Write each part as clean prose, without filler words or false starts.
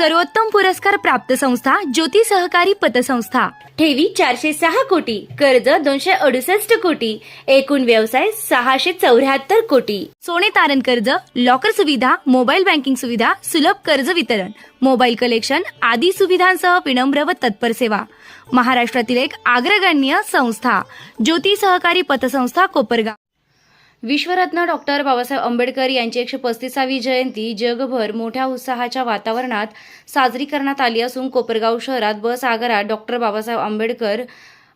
सर्वोत्तम पुरस्कार प्राप्त संस्था ज्योती सहकारी पतसंस्था। ठेवी 406 कोटी, कर्ज 268 कोटी, एकूण व्यवसाय 674 कोटी। सोने तारण कर्ज, लॉकर सुविधा, मोबाईल बँकिंग सुविधा, सुलभ कर्ज वितरण, मोबाईल कलेक्शन आदी सुविधांसह विनम्र व तत्पर सेवा। महाराष्ट्रातील एक अग्रगण्य संस्था ज्योती सहकारी पतसंस्था कोपरगाव। विश्वरत्न डॉक्टर बाबासाहेब आंबेडकर यांची 135वी जयंती जगभर मोठ्या उत्साहाच्या वातावरणात साजरी करण्यात आली असून कोपरगाव शहरात बस आगारात डॉक्टर बाबासाहेब आंबेडकर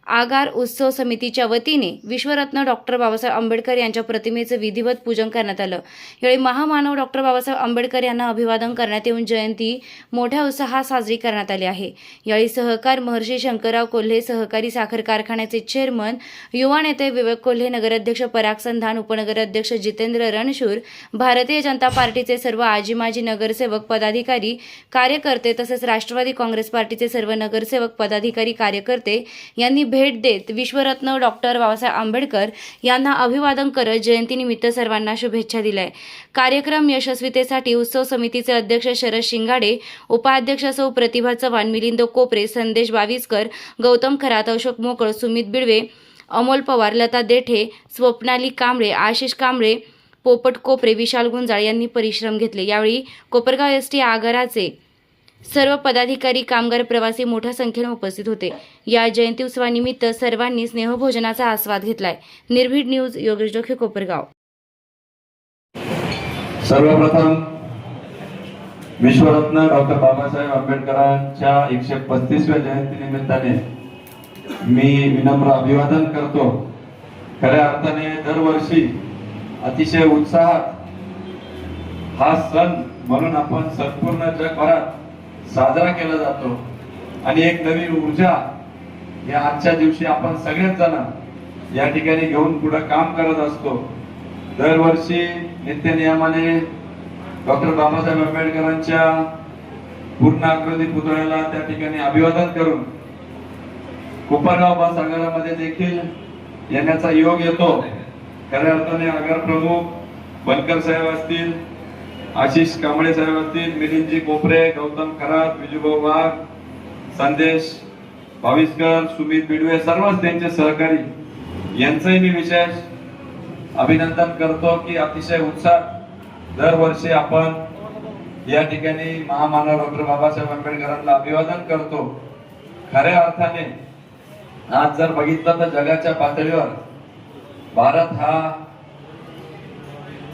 आगार उत्सव समितीच्या वतीने विश्वरत्न डॉक्टर बाबासाहेब आंबेडकर यांच्या प्रतिमेचं विधिवत पूजन करण्यात आलं। यावेळी महामानव डॉक्टर बाबासाहेब आंबेडकर यांना अभिवादन करण्यात येऊन जयंती मोठ्या उत्साहात साजरी करण्यात आली आहे। यावेळी सहकार महर्षी शंकरराव कोल्हे सहकारी साखर कारखान्याचे चेअरमन, युवा नेते विवेक कोल्हे, नगराध्यक्ष पराग संधान, उपनगराध्यक्ष जितेंद्र रणशूर, भारतीय जनता पार्टीचे सर्व आजी माजी नगरसेवक पदाधिकारी कार्यकर्ते तसेच राष्ट्रवादी काँग्रेस पार्टीचे सर्व नगरसेवक पदाधिकारी कार्यकर्ते यांनी भेट देत विश्वरत्न डॉक्टर बाबासाहेब आंबेडकर यांना अभिवादन करत जयंतीनिमित्त सर्वांना शुभेच्छा दिल्या। कार्यक्रम यशस्वीतेसाठी उत्सव समितीचे अध्यक्ष शरद शिंगाडे, उपाध्यक्ष सौ प्रतिभा चव्हाण, मिलिंद कोपरे, संदेश बाविस्कर, गौतम खरात, अशोक मोकळ, सुमित बिडवे, अमोल पवार, लता देठे, स्वप्नाली कांबळे, आशिष कांबळे, पोपट कोपरे, विशाल गुंजाळ यांनी परिश्रम घेतले। यावेळी कोपरगाव एसटी आगाराचे सर्व पदाधिकारी, कामगार, प्रवासी मोठ्या संख्येने उपस्थित होते। या जयंती उत्सवानिमित्त सर्वांनी स्नेहभोजनाचा आस्वाद घेतलाय। निर्भीड न्यूज, योगेश डोखे, कोपरगाव। सर्वप्रथम विश्वरत्न डॉक्टर बाबासाहेब आंबेडकरांच्या 135व्या जयंती निमित्ताने मी विनम्र अभिवादन करतो। खऱ्या अर्थाने दरवर्षी अतिशय उत्साहात हा सण म्हणून आपण संपूर्ण जगभरात साजरा केला जातो आणि एक नवीन ऊर्जा या आजच्या दिवशी आपण सगळेच जण या ठिकाणी घेऊन पुढे काम करत असतो। दरवर्षी नित्यनियमाने डॉक्टर बाबासाहेब आंबेडकरांच्या पूर्ण आकृती पुतळ्याला त्या ठिकाणी अभिवादन करून कोपरगाव बस आगारामध्ये देखील येण्याचा योग येतो। खऱ्या अर्थाने आगार प्रमुख बनकर साहेब असतील, आशिष कांबळे साहेब असतील, मिलिंदजी कोपरे, गौतम खरात, विजूभाऊ वाघ, संदेश बाविस्कर, सुमित बिडवे, सर्वच त्यांचे सहकारी यांचंही मी विशेष अभिनंदन करतो की अतिशय उत्साह दरवर्षी आपण या ठिकाणी महामानव डॉक्टर बाबासाहेब आंबेडकरांना अभिवादन करतो। खऱ्या अर्थाने आज जर बघितलं तर जगाच्या पातळीवर भारत हा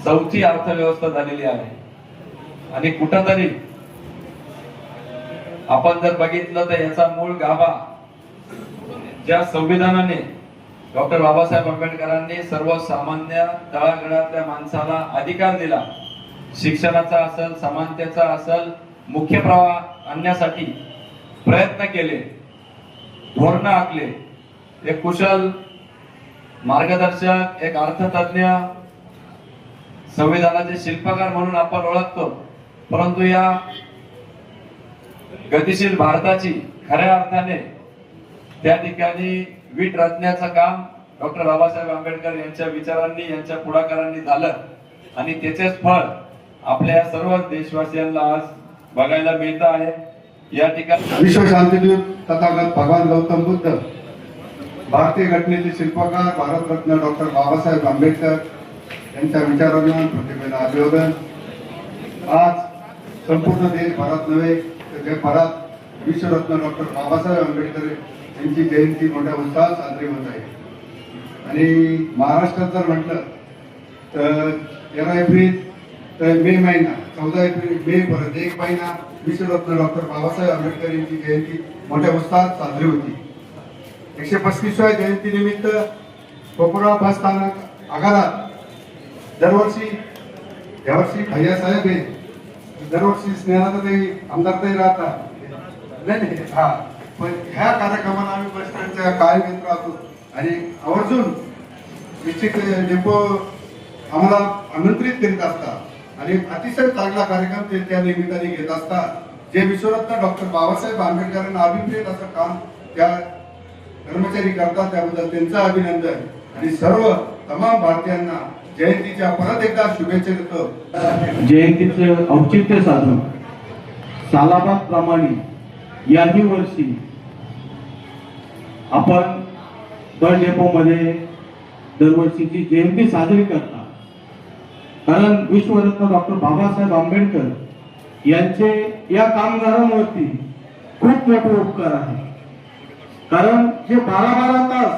चौथी अर्थव्यवस्था झालेली आहे आणि कुठंतरी आपण जर बघितलं तर याचा मूळ गाभा ज्या संविधानाने डॉक्टर बाबासाहेब आंबेडकरांनी सर्वसामान्य तळागाळातल्या माणसाला अधिकार दिला, शिक्षणाचा असेल, समानतेचा असेल, मुख्य प्रवाह आणण्यासाठी प्रयत्न केले, धोरण आखले। एक कुशल मार्गदर्शक, एक अर्थतज्ञ, संविधानाचे शिल्पकार म्हणून आपण ओळखतो। परंतु या गतिशील भारताची खऱ्या अर्थाने त्या ठिकाणी वीट रचण्याचं काम डॉक्टर बाबासाहेब आंबेडकर यांच्या विचारांनी, यांच्या पुढाकारांनी झालं आणि त्याचेच फळ आपल्या सर्व देशवासियांना आज बघायला मिळत आहे। या ठिकाणी विश्व शांतीदूत तथागत भगवान गौतम बुद्ध, भारतीय घटनेचे शिल्पकार भारतरत्न डॉक्टर बाबासाहेब आंबेडकर यांच्या विचारांना प्रतिमेला अभिवादन। आज संपूर्ण देशभरात नव्हे तर जगभरात विश्वरत्न डॉक्टर बाबासाहेब आंबेडकर यांची जयंती मोठ्या उत्साहात साजरी होत आहे आणि महाराष्ट्रात जर म्हटलं तर 13 एप्रिल तर मे महिना, 14 एप्रिल मे पर्यंत एक महिना विश्वरत्न डॉक्टर बाबासाहेब आंबेडकर यांची जयंती मोठ्या उत्साहात साजरी होती। 135व्या जयंती निमित्त कोपरगाव बस स्थानक आगारात दरवर्षी, यावर्षी भैया साहेब हे दरवर्षी स्नेहाताई आमदारताई राहतात नाही हा, पण ह्या कार्यक्रमाला आम्ही बस स्टँडच्या कायम येत राहतो आणि आवर्जून निश्चित डेपो आम्हाला आमंत्रित करीत असतात आणि अतिशय चांगला कार्यक्रम ते त्या निमित्ताने घेत असतात। जे विश्वरत्न डॉक्टर बाबासाहेब आंबेडकरांना अभिप्रेत असं काम त्या कर्मचारी करतात, त्याबद्दल त्यांचं अभिनंदन आणि सर्व तमाम भारतीयांना जयंतीच्या परत एकदा शुभेच्छा देतो। जयंतीचं औचित्य साधून सालाबादप्रमाणे याही वर्षी आपण बस डेपोमध्ये दरवर्षीची जयंती साजरी करतात. कारण विश्वरत्न डॉक्टर बाबासाहेब आंबेडकर यांचे या कामगारांवरती खूप मोठे उपकार आहे. कारण जे 12-12 तास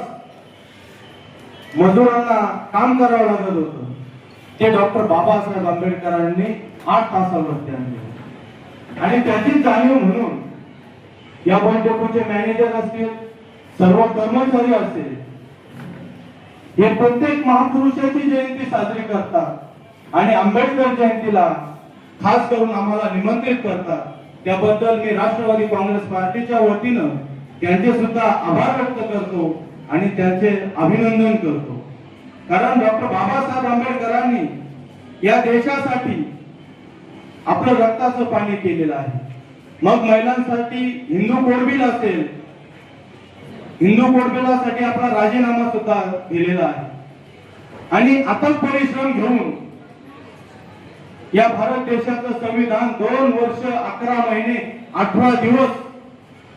मजुरांना काम करावं लागत होतं ते डॉक्टर बाबासाहेब आंबेडकरांनी 8 तासावरती आणले. आणि त्याची जाणीव म्हणून या बस डेपोचे मॅनेजर असतील, सर्व कर्मचारी असतील, हे प्रत्येक महापुरुषाची जयंती साजरी करतात आणि आंबेडकर जयंतीला खास करून आम्हाला निमंत्रित करतात. त्याबद्दल मी राष्ट्रवादी काँग्रेस पार्टीच्या वतीनं त्यांचे सुद्धा आभार व्यक्त करतो आणि त्यांचे अभिनंदन करतो. कारण डॉक्टर बाबासाहेब आंबेडकरांनी या देशासाठी आपलं रक्ताचं पाणी केलेलं आहे. मग महिलांसाठी हिंदू कोड बिल असेल, हिंदू कोड बिलासाठी आपला राजीनामा सुद्धा दिलेला आहे. आणि अथक परिश्रम घेऊन या भारत देशाचं संविधान 2 वर्ष 11 महिने 18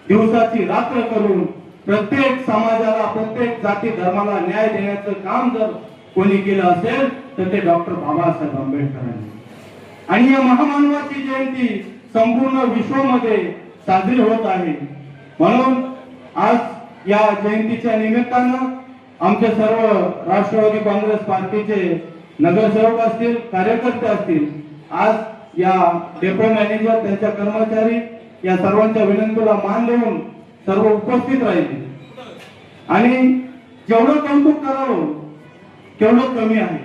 दिवसाची रात्र करून प्रत्येक समाजाला, प्रत्येक जाती धर्माला न्याय देण्याचं काम जर कोणी केलं असेल तर ते डॉक्टर बाबासाहेब आंबेडकरांनी. आणि या महामानवाची जयंती संपूर्ण विश्वामध्ये साजरी होत आहे. म्हणून आज या जयंतीच्या निमित्तानं आमचे सर्व राष्ट्रवादी काँग्रेस पार्टीचे नगरसेवक असतील, कार्यकर्ते असतील, आज या डेपो मॅनेजर, त्यांच्या कर्मचारी या सर्वांच्या विनंतीला मान देऊन सर्व उपस्थित राहिले. आणि जेवढं कौतुक करावं तेवढं कमी आहे.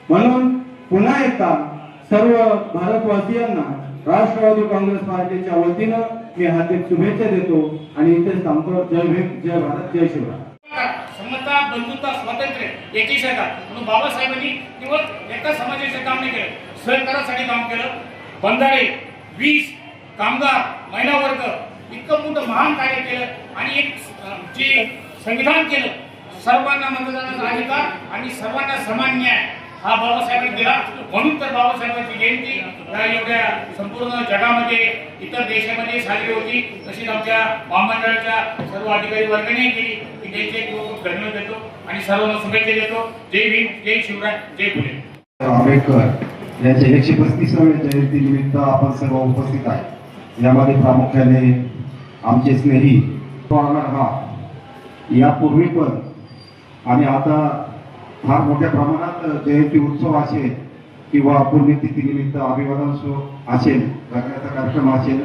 म्हणून पुन्हा एकदा सर्व भारतवासियांना राष्ट्रवादी काँग्रेस पार्टीच्या वतीनं मी हार्दिक शुभेच्छा देतो आणि इथे थांबतो. जय भीम, जय भारत, जय शिवराय. समता, बंधुता, स्वातंत्र्य याची शेतात म्हणून बाबासाहेबांनी केवळ एका समाजाचे काम नाही केलं, सहकारासाठी काम केलं. बंधारे, वीज, कामगार, महिला वर्ग इतकं मोठं महान कार्य केलं आणि एक जे संविधान केलं, सर्वांना मतदानाचा अधिकार आणि सर्वांना समान न्याय हा बाबासाहेबांनी दिला. म्हणून तर बाबासाहेबांची जयंती एवढ्या संपूर्ण जगामध्ये, इतर देशामध्ये साजरी होती. तशीच आमच्या महामंडळाच्या सर्व अधिकारी वर्गाने केली. त्यांचे खूप धन्यवाद देतो आणि सर्वांना शुभेच्छा देतो. जय भीम, जय शिवराय, जय फुले. आंबेडकर यांच्या 135व्या जयंती निमित्त आपण सर्व उपस्थित आहे. यामध्ये प्रामुख्याने आमचे स्नेही हा यापूर्वी पण आणि आता फार मोठ्या प्रमाणात जयंती उत्सव असेल किंवा पुण्यतिथी निमित्त अभिवादन असेल, करण्याचा कार्यक्रम असेल,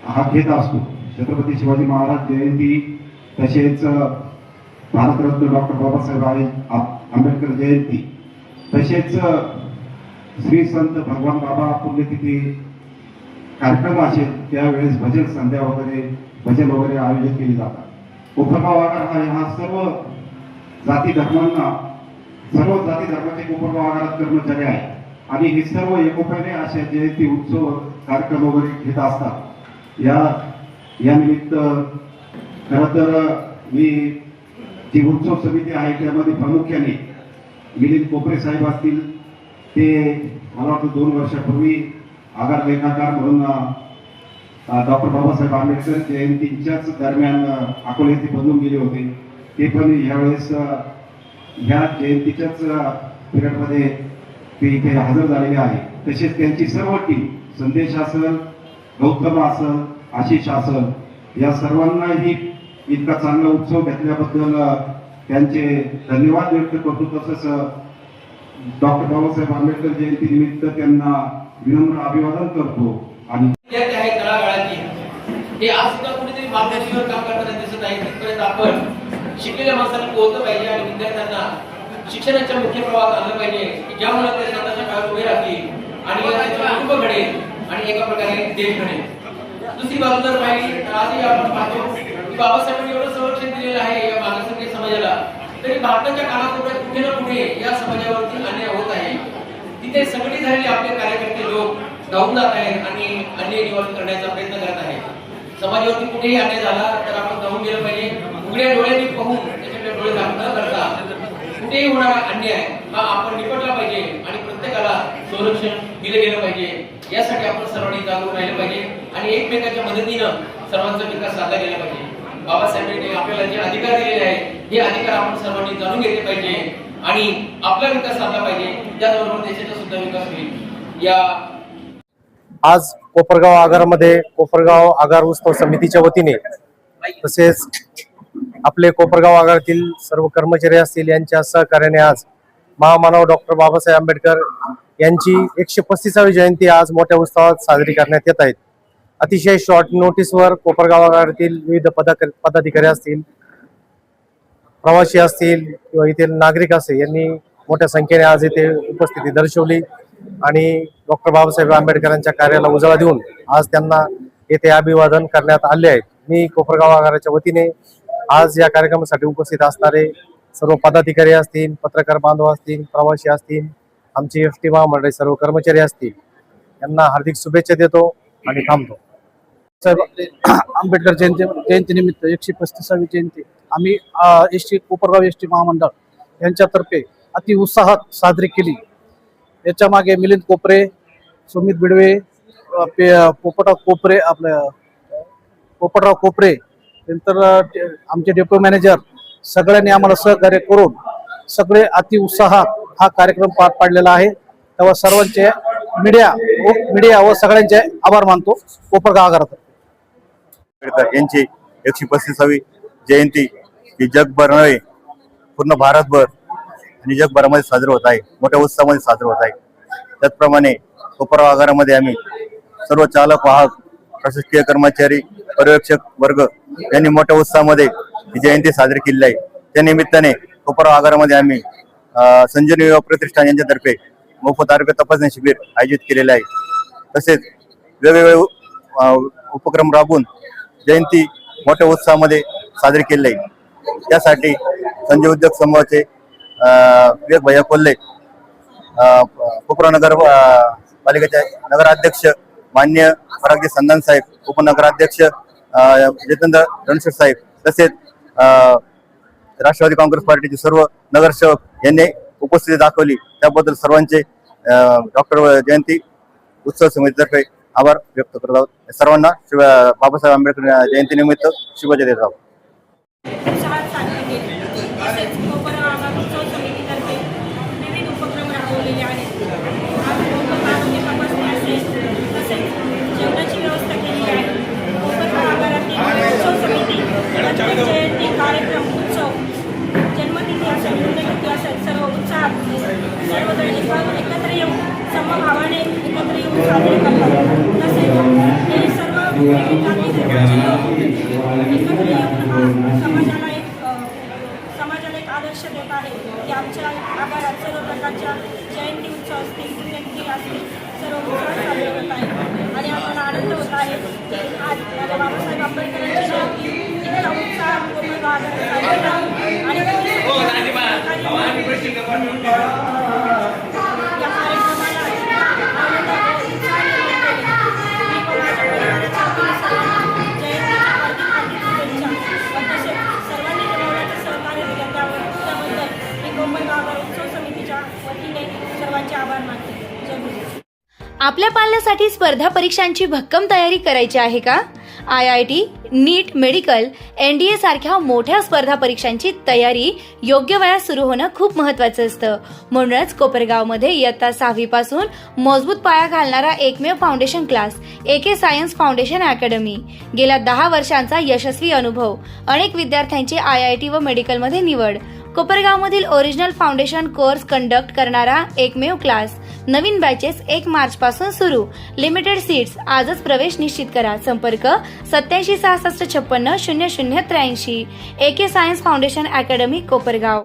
हा घेत असतो. छत्रपती शिवाजी महाराज जयंती, तसेच भारतरत्न डॉक्टर बाबासाहेब आंबेडकर जयंती, तसेच श्री संत भगवान बाबा पुण्यतिथी कार्यक्रम असेल त्यावेळेस भजन संध्या वगैरे, भजन वगैरे आयोजित केली जातात. कोपरगाव आगार हा सर्व जाती धर्मांना, सर्व जाती धर्माचे कोपरगाव आगारात कर्मचारी आहे आणि हे सर्व एकोप्याने अशा जयंती उत्सव कार्यक्रम वगैरे घेत असतात. या निमित्त खरं तर मी जी उत्सव समिती आहे त्यामध्ये प्रामुख्याने मिलिंद कोपरे साहेब असतील, ते मला वाटतं 2 वर्षापूर्वी आगार लेखाकार म्हणून डॉक्टर बाबासाहेब आंबेडकर जयंतीच्याच दरम्यान अकोला येथे बदलून गेले होते. ते पण यावेळेस ह्या जयंतीच्याच पिरियडमध्ये ते इथे हजर झालेले आहे. तसेच त्यांची सर्व टीम, संदेश असेल, गौतम असेल, आशिष असेल, या सर्वांनाही इतका चांगला उत्सव घेतल्याबद्दल त्यांचे धन्यवाद व्यक्त करतो. तसंच डॉक्टर बाबासाहेब आंबेडकर जयंती निमित्त त्यांना विनम्र अभिवादन करतो. आणि आहे तळागाळाची ते आज सुद्धा कुठेतरी मार्गदर्शनावर काम करताना दिसत आहे. तिथपर्यंत आपण शिकलेल्या माणसांना पोहोचलं पाहिजे आणि विद्यार्थ्यांना शिक्षणाच्या मुख्य प्रवाहात आणलं पाहिजे की ज्या मुलं ते स्वतःच्या काळात उभे राहतील आणि त्यांचं कुटुंब घडेल आणि एका प्रकारे देश घडेल. दुसरी बाजू जर पाहिली तर आजही आपण पाहतो की बाबासाहेबांनी एवढं संरक्षण दिलेलं आहे या मागासवर्गीय समाजाला, तरी भारताच्या कानाकोपऱ्यात कुठे ना कुठे या समाजावरती अन्याय होत आहे. तिथे सगळी झालेली आपले कार्यकर्ते लोक धावून जात आहेत आणि अन्याय निवारण करण्याचा प्रयत्न करत आहेत. समाजावरती कुठेही अन्याय झाला तर आपण धावून गेलं पाहिजे. उघड्या डोळ्यांनी पाहून त्याच्याकडे डोळे झाक न करता कुठेही होणारा अन्याय हा आपण निपटला पाहिजे आणि प्रत्येकाला संरक्षण दिलं गेलं पाहिजे. यासाठी आपण सर्वांनी जागरूक राहिलं पाहिजे आणि आणि एकमेकांच्या मदतीनं सर्वांचा विकास साधला गेला पाहिजे. बाबासाहेबांनी आपल्याला जे अधिकार दिलेले आहेत हे अधिकार आपण सर्वांनी जाणून घेतले पाहिजे आणि आपला विकास साधला पाहिजे. त्याचबरोबर देशाचा सुद्धा विकास होईल. या आज कोपरगाव आगारामध्ये कोपरगाव आगार उत्सव समितीच्या वतीने तसेच आपले कोपरगाव आगारातील सर्व कर्मचारी असतील यांच्या सहकार्याने आज महामानव डॉक्टर बाबासाहेब आंबेडकर यांची 135वी जयंती आज मोठ्या उत्सवात साजरी करण्यात येत आहेत. अतिशय शॉर्ट नोटीसवर कोपरगाव आगारातील विविध पदाधिकारी असतील, प्रवासी असतील किंवा येथील नागरिक असतील यांनी मोठ्या संख्येने आज येथे उपस्थिती दर्शवली आणि डॉक्टर बाबासाहेब आंबेडकरांच्या कार्याला उजाळा देऊन आज त्यांना येथे अभिवादन करण्यात आले आहे. मी कोपरगाव आगाराच्या वतीने आज या कार्यक्रमासाठी उपस्थित असणारे सर्व पदाधिकारी असतील, पत्रकार बांधव असतील, प्रवासी असतील, आमची एसटी महामंडळ सर्व कर्मचारी असतील यांना हार्दिक शुभेच्छा देतो आणि थांबतो. साहेब आंबेडकर जयंतीनिमित्त 135वी जयंती आम्ही कोपरगाव एसटी महामंडळ यांच्यातर्फे अति उत्साहात साजरी केली. याच्या मागे मिलिंद कोपरे, सुमित बिडवे, पोपटराव कोपरे नंतर आमचे डेप्युटी मॅनेजर सगळ्यांनी आम्हाला सहकार्य करून सगळे अति उत्साहात हा कार्यक्रम पार पाडलेला आहे. तेव्हा सर्वांचे मीडिया व सगळ्यांचे आभार मानतो. कोपरगाव आगारात आंबेडकर यांची 135वी जयंती ही जगभर नव्हे पूर्ण भारतभर आणि जगभरामध्ये साजरी होत आहे, मोठ्या उत्साहामध्ये साजरी होत आहे. त्याचप्रमाणे कोपरगाव आगारामध्ये आम्ही सर्व चालक, वाहक, प्रशासकीय कर्मचारी, पर्यवेक्षक वर्ग यांनी मोठ्या उत्साहामध्ये ही जयंती साजरी केली आहे. त्या निमित्ताने कोपरगाव आगारामध्ये आम्ही संजीवनी युवा प्रतिष्ठान यांच्यातर्फे मोफत आरोग्य तपासणी शिबिर आयोजित केलेले आहे. तसेच वेगवेगळे उपक्रम राबवून जयंती मोठ्या उत्साहामध्ये साजरी केली आहे. त्यासाठी संजय उद्योग समूहाचे विवेक भैया कोल्हे, कोपरा नगर पालिकेचे नगराध्यक्ष मान्य परागजी संधान साहेब, उपनगराध्यक्ष जितेंद्र रणशेठ साहेब, तसेच राष्ट्रवादी काँग्रेस पार्टीचे सर्व नगरसेवक यांनी उपस्थिती दाखवली. त्याबद्दल सर्वांचे डॉक्टर जयंती उत्सव समितीतर्फे आभार व्यक्त करत आहोत. सर्वांना बाबासाहेब आंबेडकर जयंतीनिमित्त शुभेच्छा देत आहोत. उत्साहात साजरी केली. तसेच कोपरगाव आगार उत्सव समितीतर्फे विविध उपक्रम राबवलेले आहेत. आज मोफत आरोग्य तपासणी असेल, तसेच जेवणाची व्यवस्था केली आहे. कोपरगाव आगारातील उत्सव समिती प्रत्येक जयंती कार्यक्रम, उत्सव, जन्मतिथी असेल, पुण्यतिथी असेल, सर्व उत्साहात सर्वजण एकत्र येऊन समभावाने एकत्र येऊन साजरे करतात. तसेच हे सर्व विविध जाती धर्माचे लोक एकत्र येऊन समाजाला एक आदर्श देत आहे की आमच्या आगारात सर्व प्रकारच्या जयंती उत्सव असतील, पुण्यतिथी असतील, सर्व उत्सव साजरे होत आहे आणि आम्हाला आनंद होत आहे की आज माझ्या बाबासाहेब आंबेडकरांची जयंती इतका उत्साह कोपरगाव आगारात आणि या कार्यक्रमाला आनंद उत्साह निर्माण केले. मी पण माझ्या परिवाराच्या जयंतीच्या हार्दिक तसेच सर्वांनी जमवण्याचं सहकार्य दिलं त्याबद्दल मी कोपरगाव आगार उत्सव समितीच्या वतीने सर्वांचे आभार मानते. जय गुरु. आपल्या पाल्यासाठी स्पर्धा परीक्षांची भक्कम तयारी करायची आहे का? IIT, नीट, मेडिकल, NDA सारख्या मोठ्या स्पर्धा परीक्षांची तयारी योग्य वयात सुरू होणं खूप महत्त्वाचं असतं. म्हणूनच कोपरगावमध्ये इयत्ता 6वी पासून मजबूत पाया घालणारा एकमेव foundation class AK science foundation academy. गेल्या 10 वर्षांचा यशस्वी अनुभव, अनेक विद्यार्थ्यांची IIT व मेडिकलमध्ये निवड. कोपरगावमधील ओरिजिनल फाउंडेशन कोर्स कंडक्ट करणारा एकमेव क्लास. नवीन बॅचेस 1 मार्च पासून सुरू. Limited seats. आजच प्रवेश निश्चित करा. संपर्क 87 66 56 00 83. AK science foundation academy Kopargaon.